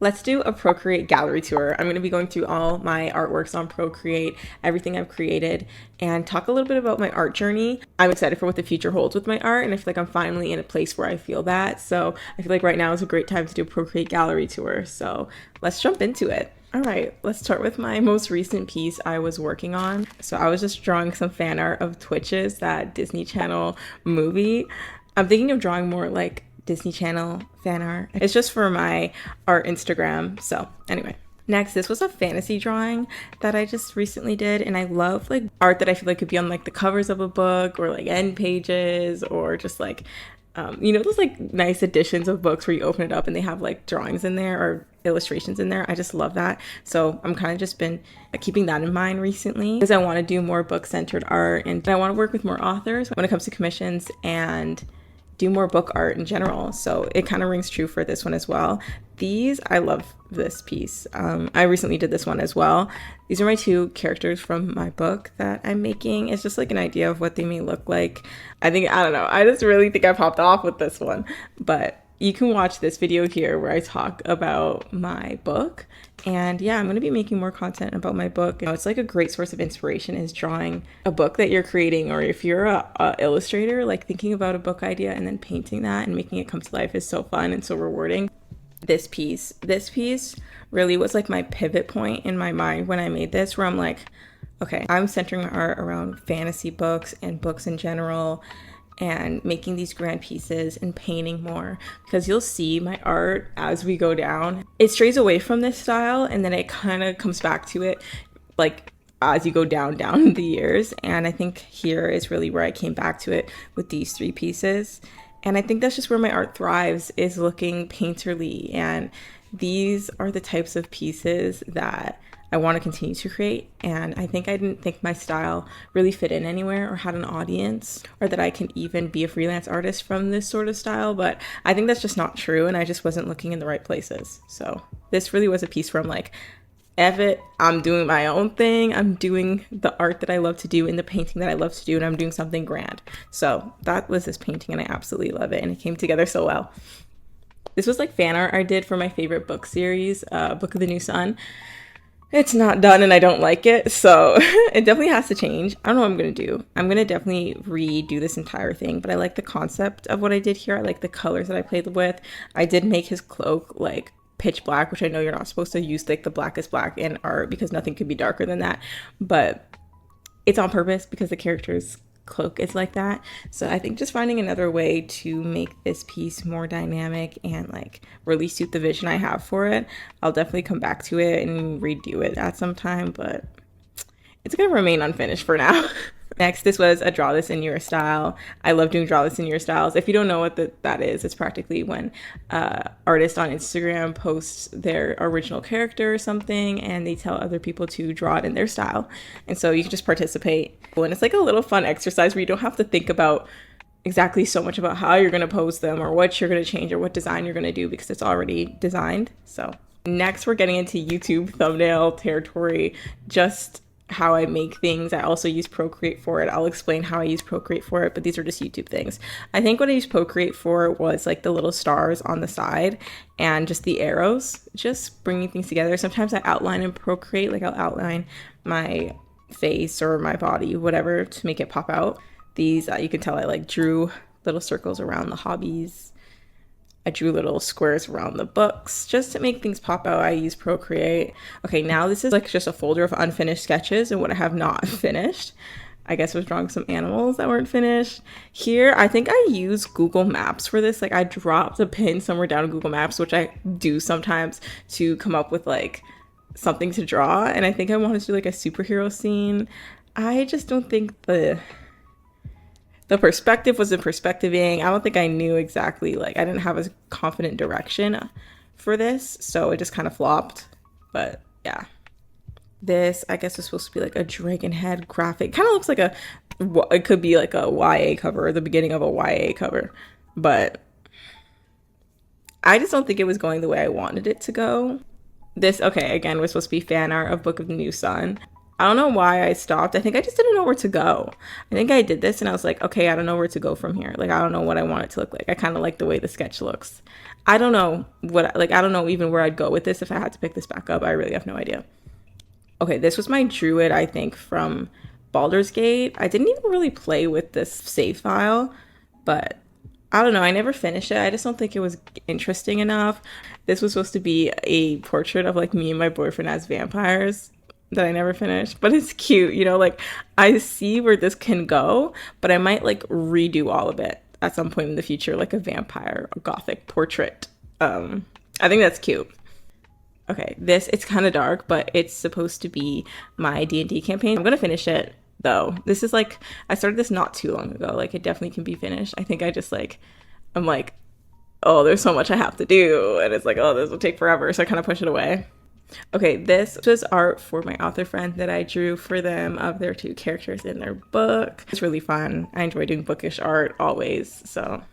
Let's do a Procreate gallery tour. I'm going to be going through all my artworks on Procreate, everything I've created, and talk a little bit about my art journey. I'm excited for what the future holds with my art, and I feel like I'm finally in a place where I feel that. So I feel like right now is a great time to do a Procreate gallery tour. So let's jump into it. All right, let's start with my most recent piece I was working on. So I was just drawing some fan art of Twitches, that Disney Channel movie. I'm thinking of drawing more like Disney Channel fan art. It's just for my art Instagram. So anyway, next, this was a fantasy drawing that I just recently did, and I love like art that I feel like could be on like the covers of a book or like end pages or just like those like nice editions of books where you open it up and they have like drawings in there or illustrations in there. I just love that. So I'm kind of just been keeping that in mind recently because I want to do more book-centered art, and I want to work with more authors when it comes to commissions and do more book art in general. So it kind of rings true for this one as well. I love this piece. I recently did this one as well. These are my two characters from my book that I'm making. It's just like an idea of what they may look like. I don't know. I just really think I popped off with this one, but you can watch this video here where I talk about my book. And yeah, I'm going to be making more content about my book. It's like a great source of inspiration is drawing a book that you're creating, or if you're a illustrator, like thinking about a book idea and then painting that and making it come to life is so fun and so rewarding. This piece really was like my pivot point in my mind when I made this, where I'm like, okay, I'm centering my art around fantasy books and books in general, and making these grand pieces and painting more, because you'll see my art as we go down, it strays away from this style and then it kind of comes back to it like as you go down the years. And I think here is really where I came back to it with these three pieces. And I think that's just where my art thrives, is looking painterly. And these are the types of pieces that I want to continue to create. And I didn't think my style really fit in anywhere or had an audience, or that I can even be a freelance artist from this sort of style. But I think that's just not true, and I just wasn't looking in the right places. So this really was a piece where I'm like, F it, I'm doing my own thing. I'm doing the art that I love to do and the painting that I love to do, and I'm doing something grand. So that was this painting, and I absolutely love it, and it came together so well. This was like fan art I did for my favorite book series, Book of the New Sun. It's not done and I don't like it, so it definitely has to change. I don't know what I'm going to do. I'm going to definitely redo this entire thing, but I like the concept of what I did here. I like the colors that I played with. I did make his cloak like pitch black, which I know you're not supposed to use like the blackest black in art because nothing could be darker than that, but it's on purpose because the character's cloak is like that. So I think just finding another way to make this piece more dynamic and like really suit the vision I have for it. I'll definitely come back to it and redo it at some time, but it's gonna remain unfinished for now. Next, this was a draw this in your style. I love doing draw this in your styles. If you don't know what that is, it's practically when artists on Instagram posts their original character or something and they tell other people to draw it in their style. And so you can just participate. And it's like a little fun exercise where you don't have to think about exactly so much about how you're going to pose them or what you're going to change or what design you're going to do, because it's already designed. So next, we're getting into YouTube thumbnail territory, just how I make things. I also use Procreate for it. I'll explain how I use Procreate for it, but these are just YouTube things. I think what I used Procreate for was like the little stars on the side and just the arrows, just bringing things together. Sometimes I outline in Procreate, like I'll outline my face or my body, whatever, to make it pop out. These, you can tell I like drew little circles around the hobbies. I drew little squares around the books just to make things pop out. I use Procreate. Okay, now this is like just a folder of unfinished sketches and what I have not finished. I guess I was drawing some animals that weren't finished. Here, I think I use Google Maps for this. Like I dropped a pin somewhere down in Google Maps, which I do sometimes to come up with like something to draw. And I think I wanted to do like a superhero scene. I just don't think the perspective was in perspectiving. I don't think I knew exactly, like I didn't have a confident direction for this, so it just kind of flopped. But yeah, this, I guess, is supposed to be like a dragon head graphic. Kind of looks like it could be like a YA cover or the beginning of a YA cover, but I just don't think it was going the way I wanted it to go. This, okay, again, was supposed to be fan art of Book of the New Sun. I don't know why I stopped. I think I just didn't know where to go. I think I did this and I was like, okay, I don't know where to go from here. Like, I don't know what I want it to look like. I kind of like the way the sketch looks. I don't know what, like, I don't know even where I'd go with this if I had to pick this back up. I really have no idea. Okay, this was my Druid, I think, from Baldur's Gate. I didn't even really play with this save file, but I don't know. I never finished it. I just don't think it was interesting enough. This was supposed to be a portrait of like me and my boyfriend as vampires that I never finished, but it's cute, you know, like I see where this can go, but I might like redo all of it at some point in the future, like a vampire gothic portrait. I think that's cute. Okay, this, it's kind of dark, but it's supposed to be my D&D campaign. I'm gonna finish it though. This is like, I started this not too long ago. Like it definitely can be finished. I think I just like, I'm like, oh, there's so much I have to do. And it's like, oh, this will take forever. So I kind of push it away. Okay, this was art for my author friend that I drew for them of their two characters in their book. It's really fun. I enjoy doing bookish art always. So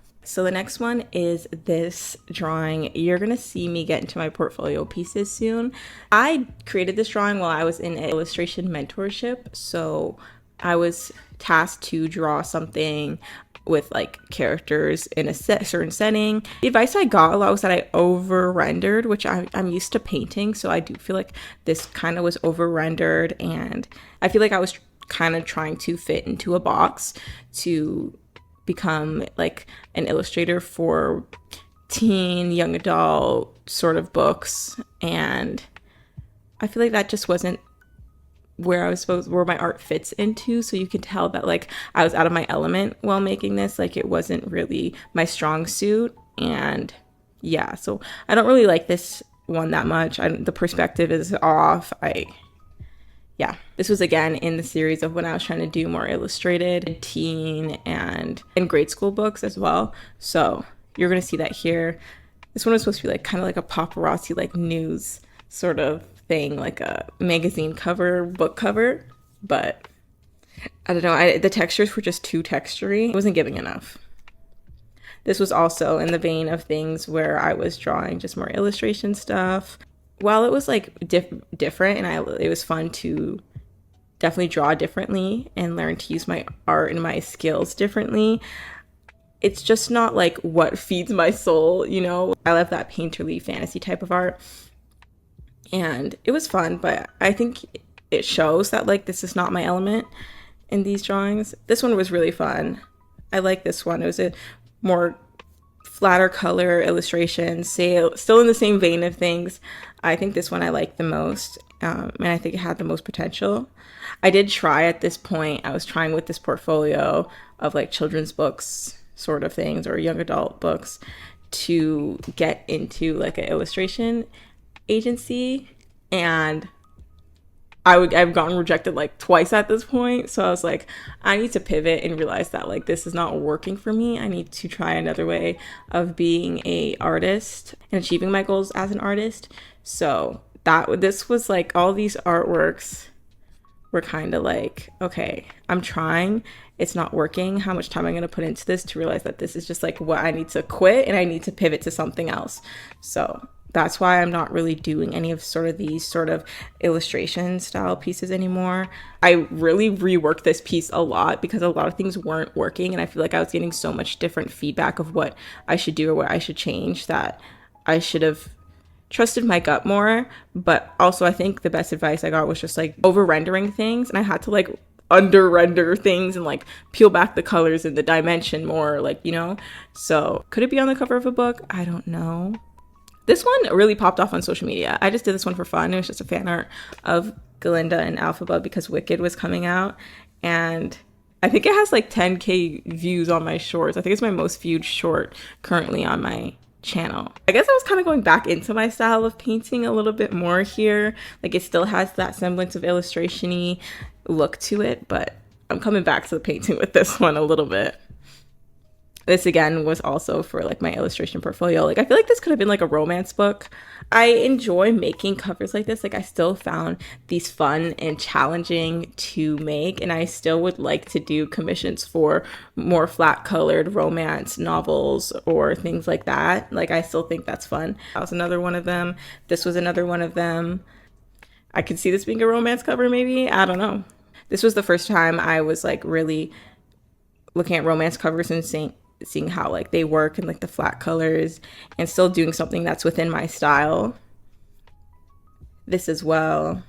the next one is this drawing. You're gonna see me get into my portfolio pieces soon. I created this drawing while I was in an illustration mentorship. So I was tasked to draw something with like characters in a certain setting. The advice I got a lot was that I over rendered, which I'm used to painting. So I do feel like this kind of was over rendered, and I feel like I was kind of trying to fit into a box to become like an illustrator for teen, young adult sort of books. And I feel like that just wasn't where my art fits into. So you can tell that like I was out of my element while making this. Like it wasn't really my strong suit. And yeah, so I don't really like this one that much. The perspective is off. Yeah, this was again in the series of when I was trying to do more illustrated teen and grade school books as well. So you're gonna see that here. This one was supposed to be like kind of like a paparazzi like news sort of thing, like a magazine cover, book cover, but I don't know, the textures were just too textury. It wasn't giving enough. This was also in the vein of things where I was drawing just more illustration stuff. While it was like different and it was fun to definitely draw differently and learn to use my art and my skills differently, it's just not like what feeds my soul, you know? I love that painterly fantasy type of art. And it was fun, but I think it shows that like this is not my element in these drawings. This one was really fun. I like this one. It was a more flatter color illustration, still in the same vein of things. I think this one I like the most, and I think it had the most potential. I did try at this point, I was trying with this portfolio of like children's books sort of things or young adult books to get into like an illustration agency, and I've gotten rejected like twice at this point. So I was like, I need to pivot and realize that like this is not working for me. I need to try another way of being a artist and achieving my goals as an artist. So this was like all these artworks were kind of like, okay, I'm trying, it's not working. How much time am I going to put into this to realize that this is just like what I need to quit and I need to pivot to something else. So that's why I'm not really doing any of sort of these sort of illustration style pieces anymore. I really reworked this piece a lot because a lot of things weren't working, and I feel like I was getting so much different feedback of what I should do or what I should change that I should have trusted my gut more. But also I think the best advice I got was just like over rendering things, and I had to like under render things and like peel back the colors and the dimension more, like, you know. So could it be on the cover of a book? I don't know. This one really popped off on social media. I just did this one for fun. It was just a fan art of Galinda and Alphaba because Wicked was coming out. And I think it has like 10K views on my shorts. I think it's my most viewed short currently on my channel. I guess I was kind of going back into my style of painting a little bit more here. Like it still has that semblance of illustration-y look to it, but I'm coming back to the painting with this one a little bit. This again was also for like my illustration portfolio. Like I feel like this could have been like a romance book. I enjoy making covers like this. Like I still found these fun and challenging to make, and I still would like to do commissions for more flat colored romance novels or things like that. Like I still think that's fun. That was another one of them. This was another one of them. I could see this being a romance cover maybe. I don't know. This was the first time I was like really looking at romance covers and seeing how like they work and like the flat colors, and still doing something that's within my style. This as well.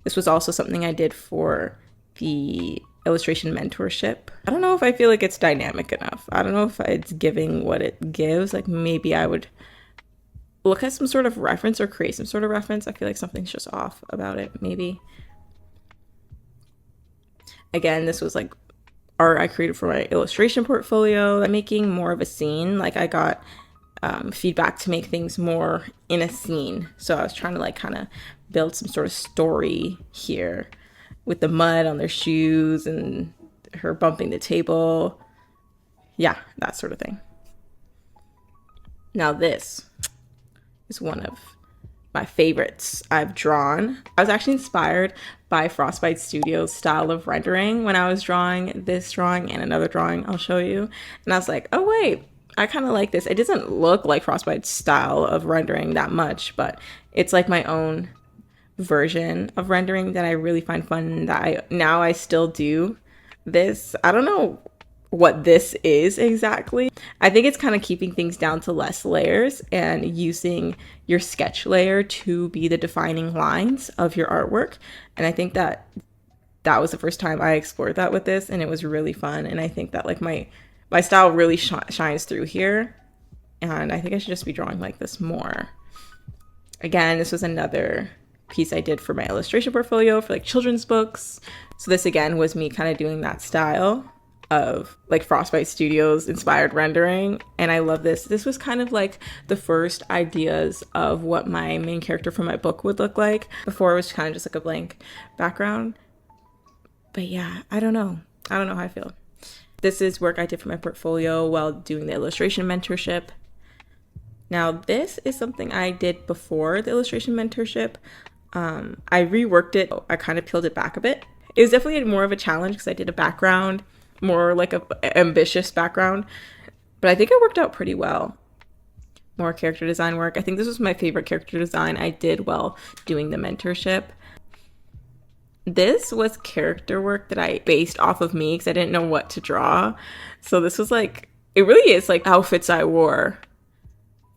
This was also something I did for the illustration mentorship. I don't know if I feel like it's dynamic enough. I don't know if it's giving what it gives. Like maybe I would look at some sort of reference or create some sort of reference. I feel like something's just off about it, maybe. Again, this was like art I created for my illustration portfolio. I'm making more of a scene. Like I got feedback to make things more in a scene. So I was trying to like kind of build some sort of story here with the mud on their shoes and her bumping the table. Yeah, that sort of thing. Now this is one of my favorites I've drawn. I was actually inspired by Frostbite Studios' style of rendering when I was drawing this drawing and another drawing I'll show you. And I was like, oh wait, I kind of like this. It doesn't look like Frostbite's style of rendering that much, but it's like my own version of rendering that I really find fun, that I still do this. I don't know what this is exactly. I think it's kind of keeping things down to less layers and using your sketch layer to be the defining lines of your artwork. And I think that was the first time I explored that with this, and it was really fun. And I think that like my style really shines through here, and I think I should just be drawing like this more. Again, this was another piece I did for my illustration portfolio for like children's books. So this again was me kind of doing that style of like Frostbite Studios inspired rendering, and I love this. This was kind of like the first ideas of what my main character for my book would look like. Before it was kind of just like a blank background. But yeah, I don't know how I feel. This is work I did for my portfolio while doing the illustration mentorship. Now this is something I did before the illustration mentorship. I reworked it. I kind of peeled it back a bit. It was definitely more of a challenge because I did a background, more like a ambitious background, but I think it worked out pretty well. More character design work. I think this was my favorite character design I did while doing the mentorship. This was character work that I based off of me because I didn't know what to draw. So this was like, it really is like outfits I wore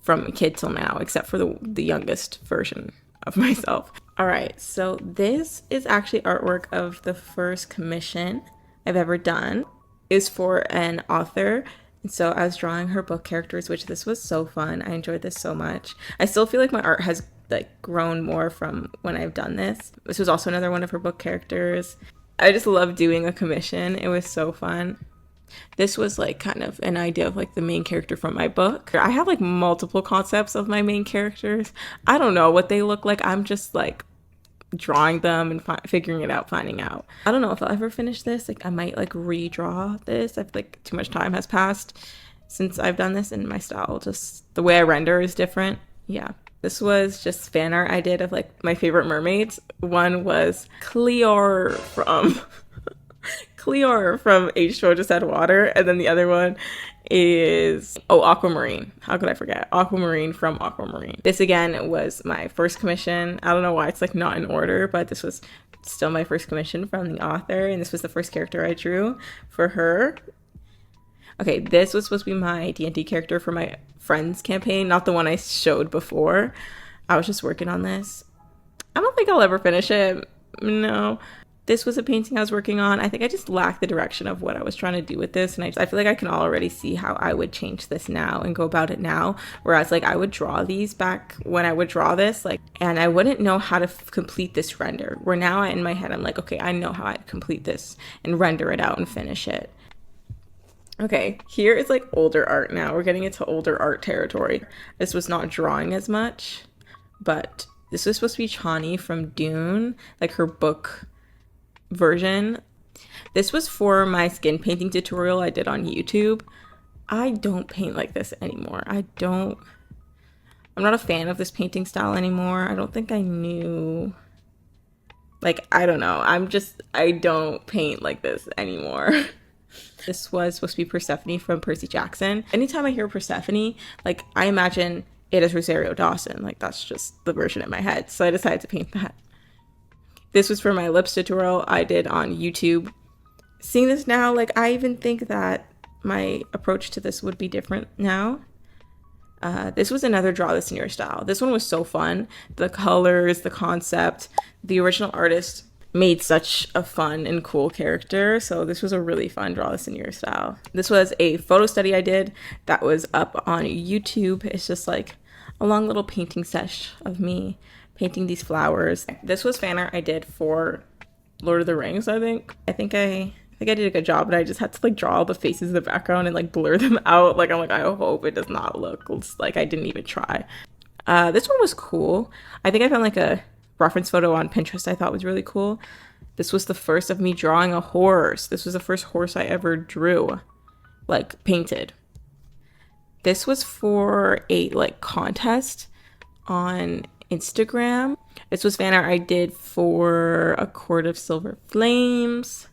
from a kid till now, except for the youngest version of myself. All right, so this is actually artwork of the first commission I've ever done. Is for an author, and so I was drawing her book characters, which this was so fun. I enjoyed this so much. I still feel like my art has like grown more from when I've done this. This was also another one of her book characters. I just love doing a commission. It was so fun. This was like kind of an idea of like the main character from my book. I have like multiple concepts of my main characters. I don't know what they look like. I'm just like drawing them and figuring it out, finding out. I don't know if I'll ever finish this. Like I might like redraw this. I feel like too much time has passed since I've done this, and my style, just the way I render is different. Yeah. This was just fan art I did of like my favorite mermaids. One was Cleor from Cleor from H2O Just Add Water, and then the other one is Aquamarine. How could I forget? Aquamarine from Aquamarine. This again was my first commission. I don't know why it's like not in order, but this was still my first commission from the author, and this was the first character I drew for her. Okay, this was supposed to be my D&D character for my Friends campaign, not the one I showed before. I was just working on this. I don't think I'll ever finish it. No. This was a painting I was working on. I think I just lacked the direction of what I was trying to do with this, and I feel like I can already see how I would change this now and go about it now, whereas like I would draw these back when I would draw this, like, and I wouldn't know how to complete this render, where now in my head I'm like, okay, I know how I'd complete this and render it out and finish it. Okay, here is like older art now. We're getting into older art territory. This was not drawing as much, but this was supposed to be Chani from Dune, like her book version. This was for my skin painting tutorial I did on YouTube. I don't paint like this anymore. I'm not a fan of this painting style anymore. I don't think I knew, like, I don't know. I don't paint like this anymore. This was supposed to be Persephone from Percy Jackson. Anytime I hear Persephone, like, I imagine it is Rosario Dawson. Like, that's just the version in my head. So I decided to paint that. This was for my lips tutorial I did on YouTube. Seeing this now, like, I even think that my approach to this would be different now. This was another draw this in your style. This one was so fun. The colors, the concept, the original artist made such a fun and cool character. So this was a really fun draw this in your style. This was a photo study I did that was up on YouTube. It's just like a long little painting sesh of me painting these flowers. This was fan art I did for Lord of the Rings, I think. I think I did a good job, but I just had to like draw all the faces in the background and like blur them out. Like, I'm like, I hope it does not look like I didn't even try. This one was cool. I think I found like a reference photo on Pinterest I thought was really cool. This was the first of me drawing a horse. This was the first horse I ever drew, like painted. This was for a like contest on Instagram. This was fan art I did for A Court of Silver Flames.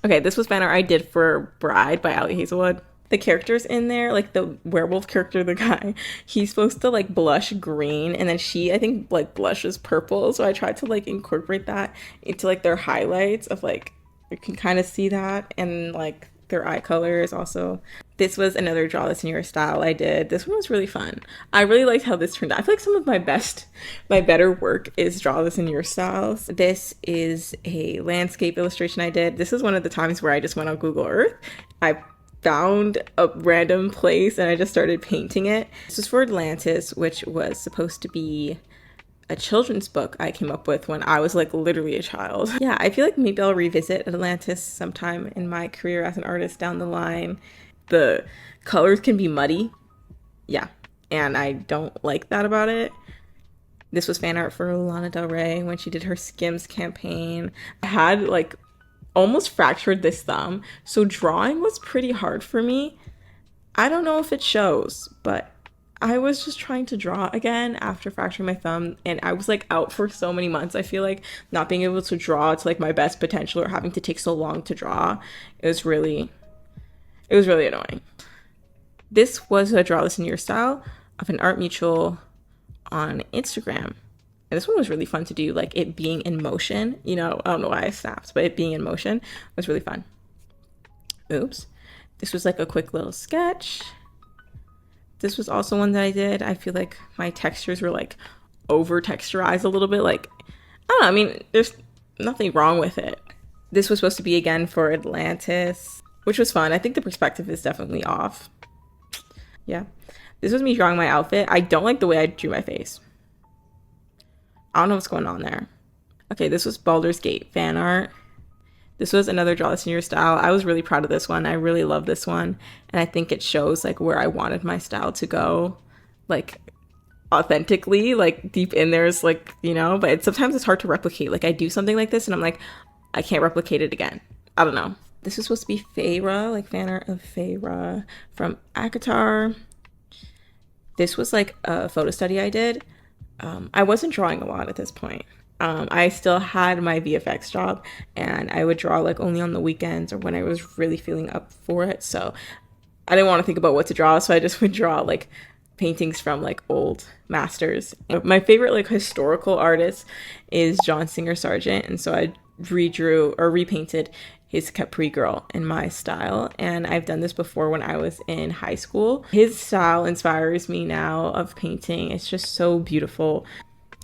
Okay, this was fan art I did for Bride by Ali Hazelwood. The characters in there, like the werewolf character, the guy, he's supposed to like blush green, and then she, I think, like blushes purple. So I tried to like incorporate that into like their highlights of like, you can kind of see that, and like their eye colors also. This was another draw this in your style I did. This one was really fun. I really liked how this turned out. I feel like some of my better work is draw this in your styles. This is a landscape illustration I did. This is one of the times where I just went on Google Earth. I found a random place and I just started painting it. This was for Atlantis, which was supposed to be a children's book I came up with when I was like literally a child. Yeah, I feel like maybe I'll revisit Atlantis sometime in my career as an artist down the line. The colors can be muddy. Yeah, and I don't like that about it. This was fan art for Lana Del Rey when she did her Skims campaign. I had like almost fractured this thumb, so drawing was pretty hard for me. I don't know if it shows, but I was just trying to draw again after fracturing my thumb, and I was like out for so many months. I feel like not being able to draw to like my best potential or having to take so long to draw, it was really annoying. This was a draw this in your style of an art mutual on Instagram. And this one was really fun to do, like it being in motion. You know, I don't know why I snapped, but it being in motion was really fun. Oops. This was like a quick little sketch. This was also one that I did. I feel like my textures were like over texturized a little bit. Like, I don't know, I mean, there's nothing wrong with it. This was supposed to be again for Atlantis, which was fun. I think the perspective is definitely off. Yeah. This was me drawing my outfit. I don't like the way I drew my face. I don't know what's going on there. Okay, this was Baldur's Gate fan art. This was another draw this in your style. I was really proud of this one. I really love this one. And I think it shows like where I wanted my style to go. Like authentically, like deep in there's like, you know, but sometimes it's hard to replicate. Like I do something like this and I'm like, I can't replicate it again. I don't know. This is supposed to be Feyre, like fan art of Feyre from Akatar. This was like a photo study I did. I wasn't drawing a lot at this point. I still had my VFX job and I would draw like only on the weekends or when I was really feeling up for it. So I didn't want to think about what to draw. So I just would draw like paintings from like old masters. My favorite like historical artist is John Singer Sargent. And so I redrew or repainted his Capri Girl in my style, and I've done this before when I was in high school. His style inspires me now of painting. It's just so beautiful.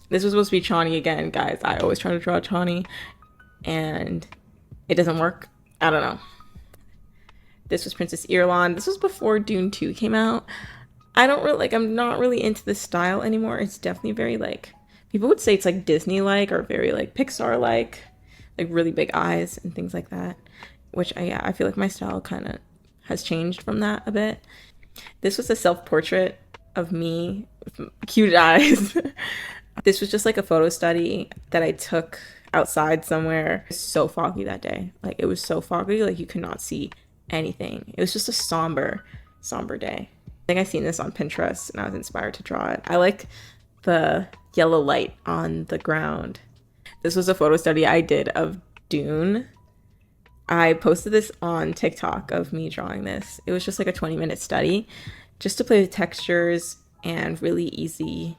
This was supposed to be Chani again, guys. I always try to draw Chani and it doesn't work. I don't know. This was Princess Irulan. This was before Dune 2 came out. I don't really like, I'm not really into this style anymore. It's definitely very like, people would say it's like Disney-like or very like Pixar-like really big eyes and things like that, which I feel like my style kind of has changed from that a bit. This was a self-portrait of me with cute eyes. This was just like a photo study that I took outside somewhere. It was so foggy that day. Like it was so foggy, like you could not see anything. It was just a somber day. I think I seen this on Pinterest and I was inspired to draw it. I like the yellow light on the ground. This was a photo study I did of Dune. I posted this on TikTok of me drawing this. It was just like a 20-minute study just to play with textures, and really easy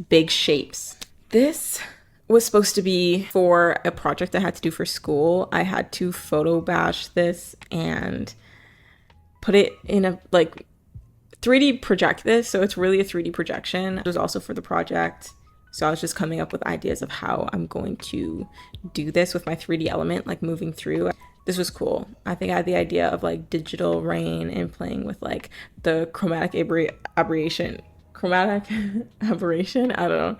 big shapes. This was supposed to be for a project I had to do for school. I had to photo bash this and put it in a 3D project this, so it's really a 3D projection. It was also for the project, so I was just coming up with ideas of how I'm going to do this with my 3D element, like moving through. This was cool. I think I had the idea of like digital rain and playing with like the chromatic aberration, I don't know,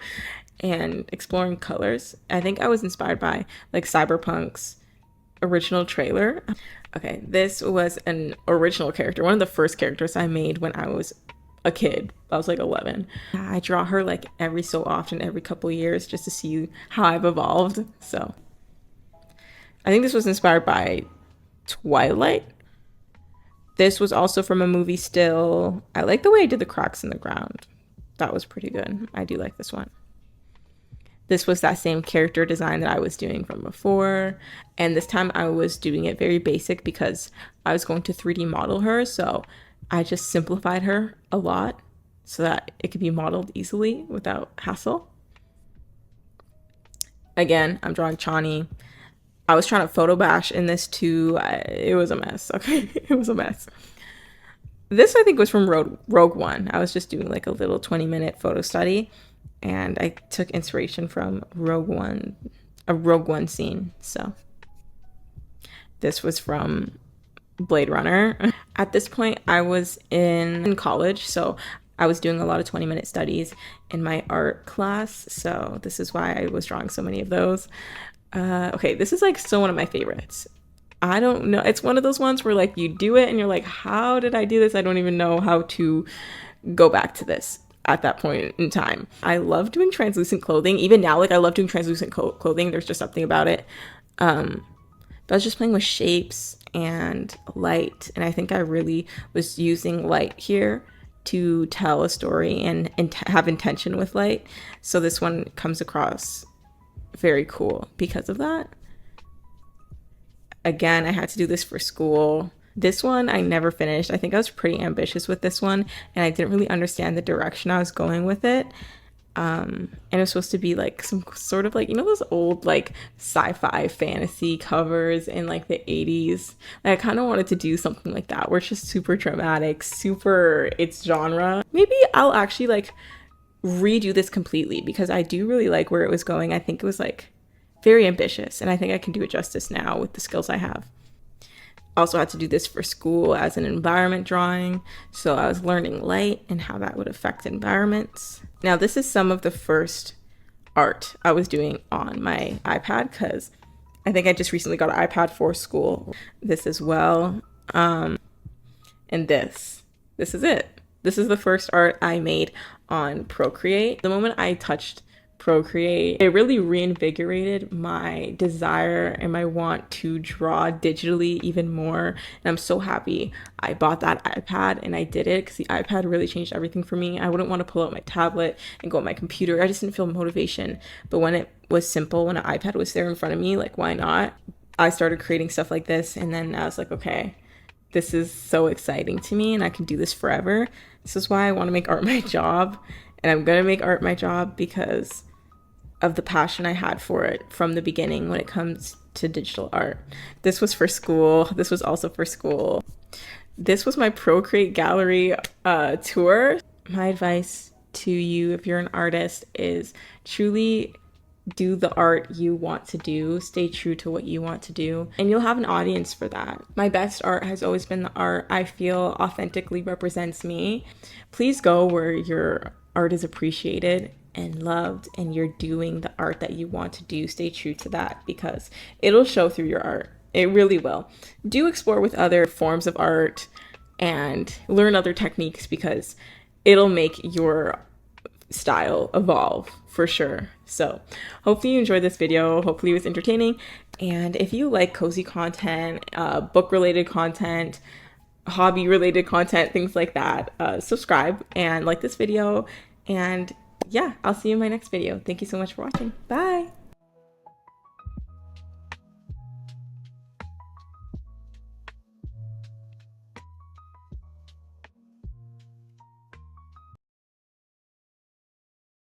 and exploring colors. I think I was inspired by like Cyberpunk's original trailer. Okay, this was an original character, one of the first characters I made when I was a kid. I was like 11. I draw her like every so often, every couple years, just to see how I've evolved. So I think this was inspired by Twilight. This was also from a movie still. I like the way I did the cracks in the ground. That was pretty good. I do like this one. This was that same character design that I was doing from before. And this time I was doing it very basic because I was going to 3D model her. So I just simplified her a lot so that it could be modeled easily without hassle. Again, I'm drawing Chani. I was trying to photo bash in this too. It was a mess. Okay, it was a mess. This I think was from Rogue One. I was just doing like a little 20-minute photo study. And I took inspiration from a Rogue One scene. So this was from Blade Runner. At this point, I was in college, so I was doing a lot of 20-minute studies in my art class. So this is why I was drawing so many of those. Okay, this is like still one of my favorites. I don't know. It's one of those ones where like you do it and you're like, how did I do this? I don't even know how to go back to this at that point in time. I love doing translucent clothing. Even now, like I love doing translucent clothing. There's just something about it. But I was just playing with shapes and light. And I think I really was using light here to tell a story and have intention with light. So this one comes across very cool because of that. Again, I had to do this for school. This one I never finished. I think I was pretty ambitious with this one and I didn't really understand the direction I was going with it. And it was supposed to be like some sort of like, you know, those old like sci-fi fantasy covers in like the 80s. Like, I kind of wanted to do something like that where it's just super dramatic, super its genre. Maybe I'll actually like redo this completely because I do really like where it was going. I think it was like very ambitious and I think I can do it justice now with the skills I have. Also had to do this for school as an environment drawing. So I was learning light and how that would affect environments. Now this is some of the first art I was doing on my iPad because I think I just recently got an iPad for school. This as well. And this is it. This is the first art I made on Procreate. The moment I touched Procreate, it really reinvigorated my desire and my want to draw digitally even more. And I'm so happy I bought that iPad and I did it because the iPad really changed everything for me. I wouldn't want to pull out my tablet and go on my computer. I just didn't feel motivation. But when it was simple, when an iPad was there in front of me, like why not? I started creating stuff like this and then I was like, okay, this is so exciting to me and I can do this forever. This is why I want to make art my job. And I'm going to make art my job because of the passion I had for it from the beginning when it comes to digital art. This was for school. This was also for school. This was my Procreate gallery tour. My advice to you, if you're an artist, is truly do the art you want to do. Stay true to what you want to do, and you'll have an audience for that. My best art has always been the art I feel authentically represents me. Please go where your art is appreciated and loved and you're doing the art that you want to do. Stay true to that because it'll show through your art. It really will. Do explore with other forms of art and learn other techniques because it'll make your style evolve for sure. So hopefully you enjoyed this video. Hopefully it was entertaining. And if you like cozy content, book related content, hobby related content, things like that, subscribe and like this video. And yeah, I'll see you in my next video. Thank you so much for watching. Bye.